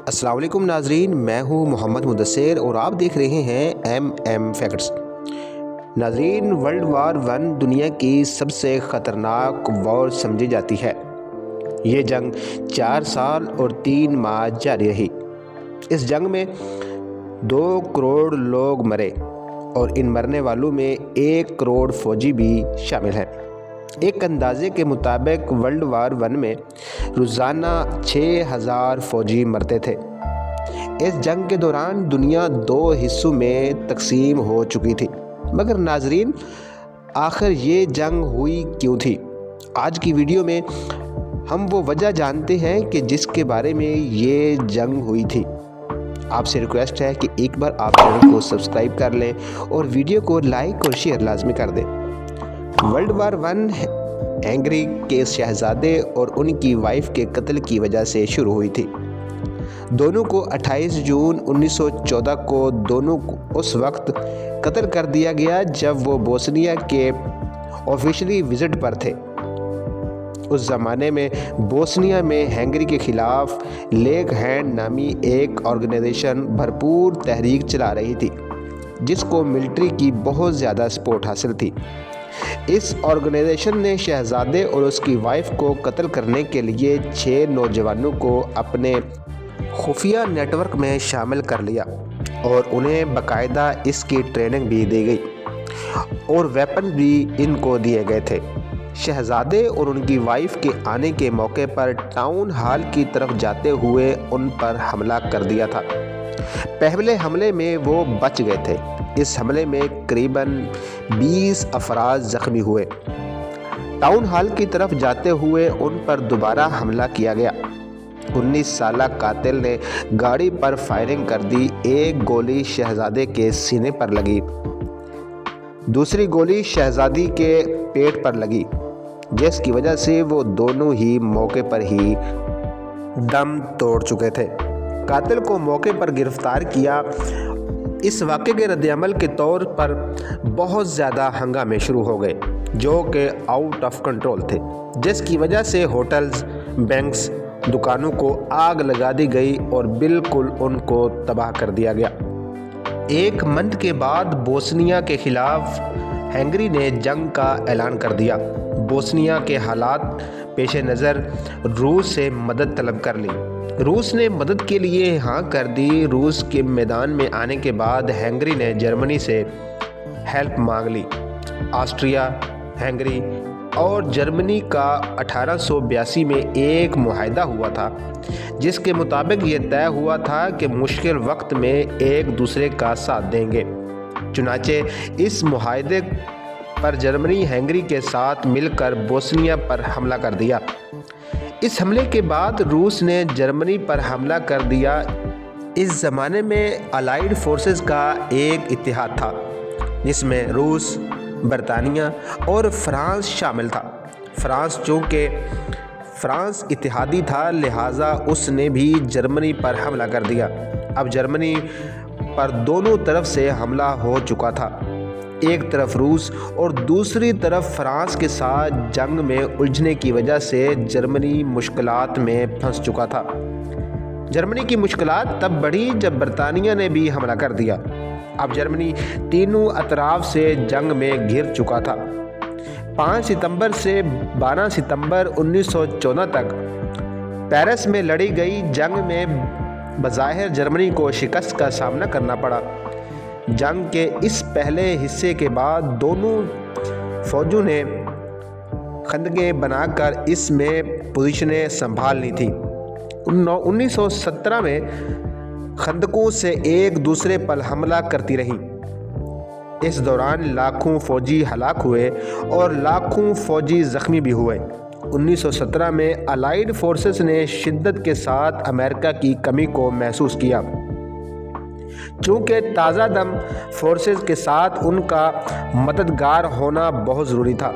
السلام علیکم ناظرین، میں ہوں محمد مدثر اور آپ دیکھ رہے ہیں ایم فیکٹس۔ ناظرین، ورلڈ وار ون دنیا کی سب سے خطرناک وار سمجھی جاتی ہے۔ یہ جنگ 4 سال اور 3 ماہ جاری رہی۔ اس جنگ میں 2 کروڑ لوگ مرے اور ان مرنے والوں میں 1 کروڑ فوجی بھی شامل ہیں۔ ایک اندازے کے مطابق ورلڈ وار ون میں روزانہ 6000 فوجی مرتے تھے۔ اس جنگ کے دوران دنیا 2 حصوں میں تقسیم ہو چکی تھی۔ مگر ناظرین، آخر یہ جنگ ہوئی کیوں تھی؟ آج کی ویڈیو میں ہم وہ وجہ جانتے ہیں کہ جس کے بارے میں یہ جنگ ہوئی تھی۔ آپ سے ریکویسٹ ہے کہ ایک بار آپ چینل کو سبسکرائب کر لیں اور ویڈیو کو لائک اور شیئر لازمی کر دیں۔ ورلڈ وار ون ہنگری کے شہزادے اور ان کی وائف کے قتل کی وجہ سے شروع ہوئی تھی۔ دونوں کو 28 جون 1914 کو دونوں اس وقت قتل کر دیا گیا جب وہ بوسنیا کے آفیشلی وزٹ پر تھے۔ اس زمانے میں بوسنیا میں ہنگری کے خلاف لیگ ہینڈ نامی ایک آرگنائزیشن بھرپور تحریک چلا رہی تھی، جس کو ملٹری کی بہت زیادہ سپورٹ حاصل تھی۔ اس آرگنائزیشن نے شہزادے اور اس کی وائف کو قتل کرنے کے لیے 6 نوجوانوں کو اپنے خفیہ نیٹ ورک میں شامل کر لیا اور انہیں باقاعدہ اس کی ٹریننگ بھی دی گئی اور ویپن بھی ان کو دیے گئے تھے۔ شہزادے اور ان کی وائف کے آنے کے موقع پر ٹاؤن ہال کی طرف جاتے ہوئے ان پر حملہ کر دیا تھا۔ پہلے حملے میں وہ بچ گئے تھے۔ اس حملے میں قریباً 20 افراد زخمی ہوئے۔ ٹاؤن ہال کی طرف جاتے ہوئے ان پر دوبارہ حملہ کیا گیا۔ 19 سالہ قاتل نے گاڑی پر فائرنگ کر دی۔ ایک گولی شہزادے کے سینے پر لگی، دوسری گولی شہزادی کے پیٹ پر لگی، جس کی وجہ سے وہ دونوں ہی موقع پر ہی دم توڑ چکے تھے۔ قاتل کو موقع پر گرفتار کیا۔ اس واقعے کے رد عمل کے طور پر بہت زیادہ ہنگامے شروع ہو گئے جو کہ آؤٹ آف کنٹرول تھے، جس کی وجہ سے ہوٹلز، بینکس، دکانوں کو آگ لگا دی گئی اور بالکل ان کو تباہ کر دیا گیا۔ 1 منتھ کے بعد بوسنیا کے خلاف ہنگری نے جنگ کا اعلان کر دیا۔ بوسنیا کے حالات پیش نظر روس سے مدد طلب کر لی۔ روس نے مدد کے لیے ہاں کر دی۔ روس کے میدان میں آنے کے بعد ہنگری نے جرمنی سے ہیلپ مانگ لی۔ آسٹریا، ہنگری اور جرمنی کا 1882 میں ایک معاہدہ ہوا تھا، جس کے مطابق یہ طے ہوا تھا کہ مشکل وقت میں ایک دوسرے کا ساتھ دیں گے۔ چنانچہ اس معاہدے پر جرمنی ہنگری کے ساتھ مل کر بوسنیا پر حملہ کر دیا۔ اس حملے کے بعد روس نے جرمنی پر حملہ کر دیا۔ اس زمانے میں الائیڈ فورسز کا ایک اتحاد تھا جس میں روس، برطانیہ اور فرانس شامل تھا۔ فرانس چونکہ فرانس اتحادی تھا، لہٰذا اس نے بھی جرمنی پر حملہ کر دیا۔ اب جرمنی پر دونوں طرف سے حملہ ہو چکا تھا۔ ایک طرف روس اور دوسری طرف فرانس کے ساتھ جنگ میں الجھنے کی وجہ سے جرمنی مشکلات میں پھنس چکا تھا۔ جرمنی کی مشکلات تب بڑھی جب برطانیہ نے بھی حملہ کر دیا۔ اب جرمنی تینوں اطراف سے جنگ میں گھر چکا تھا۔ 5 ستمبر سے 12 ستمبر 1914 تک پیرس میں لڑی گئی جنگ میں بظاہر جرمنی کو شکست کا سامنا کرنا پڑا۔ جنگ کے اس پہلے حصے کے بعد دونوں فوجوں نے خندقیں بنا کر اس میں پوزیشنیں سنبھال لی تھیں۔ 1917 میں خندقوں سے ایک دوسرے پر حملہ کرتی رہیں۔ اس دوران لاکھوں فوجی ہلاک ہوئے اور لاکھوں فوجی زخمی بھی ہوئے۔ 1917 میں الائیڈ فورسز نے شدت کے ساتھ امریکہ کی کمی کو محسوس کیا، چونکہ تازہ دم فورسز کے ساتھ ان کا مددگار ہونا بہت ضروری تھا۔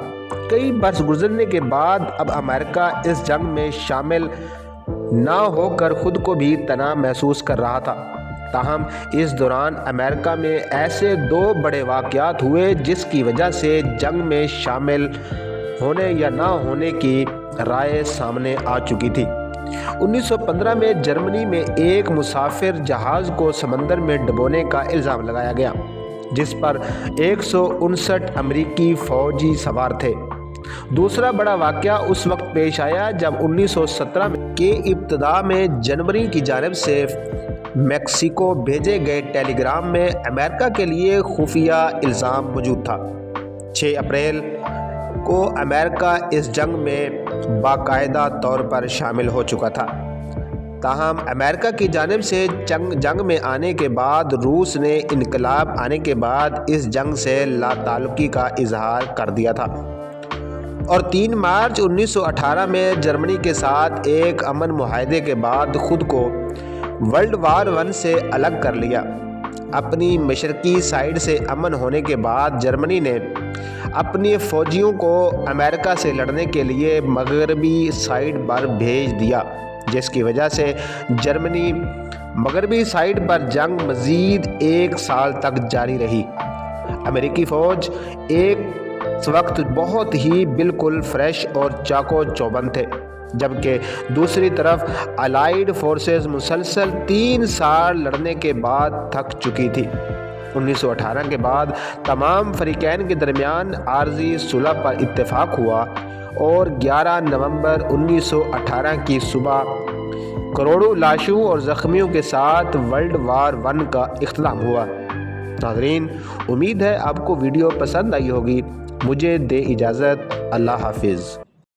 کئی برس گزرنے کے بعد اب امریکہ اس جنگ میں شامل نہ ہو کر خود کو بھی تنہا محسوس کر رہا تھا۔ تاہم اس دوران امریکہ میں ایسے 2 بڑے واقعات ہوئے جس کی وجہ سے جنگ میں شامل ہونے یا نہ ہونے کی رائے سامنے آ چکی تھی۔ 1915 میں جرمنی میں ایک مسافر جہاز کو سمندر میں ڈبونے کا الزام لگایا گیا، جس پر 159 امریکی فوجی سوار تھے۔ دوسرا بڑا واقعہ اس وقت پیش آیا جب 1917 کے ابتدا میں جنوری کی جانب سے میکسیکو بھیجے گئے ٹیلی گرام میں امریکہ کے لیے خفیہ الزام موجود تھا۔ 6 اپریل کو امریکہ اس جنگ میں باقاعدہ طور پر شامل ہو چکا تھا، تاہم امریکہ کی جانب سے جنگ میں آنے کے بعد روس نے انقلاب آنے کے بعد اس جنگ سے لا تعلقی کا اظہار کر دیا تھا اور 3 مارچ 1918 میں جرمنی کے ساتھ ایک امن معاہدے کے بعد خود کو ورلڈ وار 1 سے الگ کر لیا۔ اپنی مشرقی سائیڈ سے امن ہونے کے بعد جرمنی نے اپنی فوجیوں کو امریکہ سے لڑنے کے لیے مغربی سائیڈ پر بھیج دیا، جس کی وجہ سے جرمنی مغربی سائیڈ پر جنگ مزید 1 سال تک جاری رہی۔ امریکی فوج اس وقت بہت ہی بالکل فریش اور چاقو چوبند تھے، جبکہ دوسری طرف الائیڈ فورسز مسلسل 3 سال لڑنے کے بعد تھک چکی تھی۔ 1918 کے بعد تمام فریقین کے درمیان عارضی صلح پر اتفاق ہوا اور 11 نومبر 1918 کی صبح کروڑوں لاشوں اور زخمیوں کے ساتھ ورلڈ وار 1 کا اختتام ہوا۔ ناظرین، امید ہے آپ کو ویڈیو پسند آئی ہوگی۔ مجھے دے اجازت، اللہ حافظ۔